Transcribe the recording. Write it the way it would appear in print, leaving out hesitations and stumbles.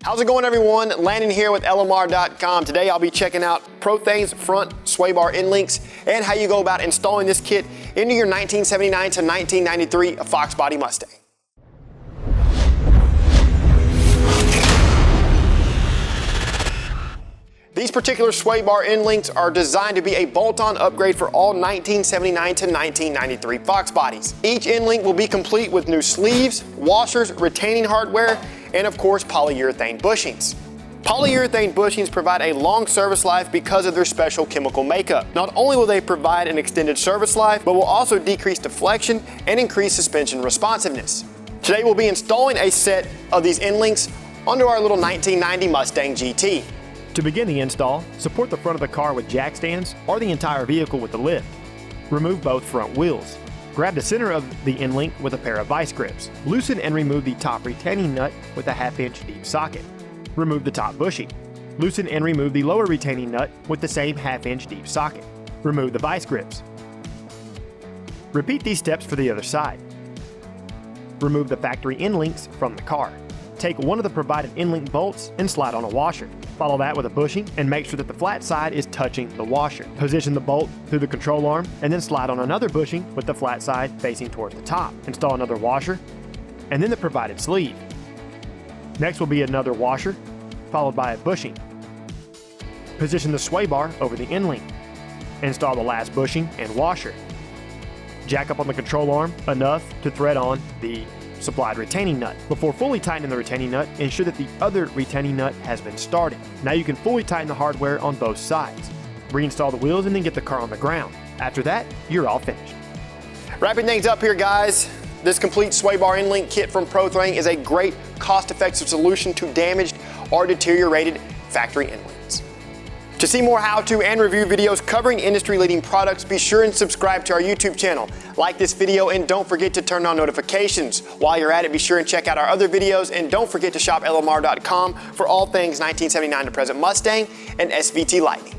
How's it going, everyone? Landon here with LMR.com. Today I'll be checking out Prothane's front sway bar end links and how you go about installing this kit into your 1979 to 1993 Fox body Mustang. These particular sway bar end links are designed to be a bolt-on upgrade for all 1979 to 1993 Fox bodies. Each end link will be complete with new sleeves, washers, retaining hardware, and of course polyurethane bushings. Polyurethane bushings provide a long service life because of their special chemical makeup. Not only will they provide an extended service life, but will also decrease deflection and increase suspension responsiveness. Today we'll be installing a set of these end links onto our little 1990 Mustang GT. To begin the install, support the front of the car with jack stands or the entire vehicle with the lift. Remove both front wheels. Grab the center of the end link with a pair of vice grips. Loosen and remove the top retaining nut with a 1/2 inch deep socket. Remove the top bushing. Loosen and remove the lower retaining nut with the same 1/2 inch deep socket. Remove the vice grips. Repeat these steps for the other side. Remove the factory end links from the car. Take one of the provided end link bolts and slide on a washer. Follow that with a bushing and make sure that the flat side is touching the washer. Position the bolt through the control arm and then slide on another bushing with the flat side facing toward the top. Install another washer and then the provided sleeve. Next will be another washer followed by a bushing. Position the sway bar over the end link. Install the last bushing and washer. Jack up on the control arm enough to thread on the supplied retaining nut. Before fully tightening the retaining nut, ensure that the other retaining nut has been started. Now you can fully tighten the hardware on both sides. Reinstall the wheels and then get the car on the ground. After that, you're all finished. Wrapping things up here, guys, this complete sway bar end link kit from Prothane is a great cost-effective solution to damaged or deteriorated factory end links. To see more how-to and review videos covering industry-leading products, be sure and subscribe to our YouTube channel. Like this video and don't forget to turn on notifications. While you're at it, be sure and check out our other videos and don't forget to shop LMR.com for all things 1979 to present Mustang and SVT Lightning.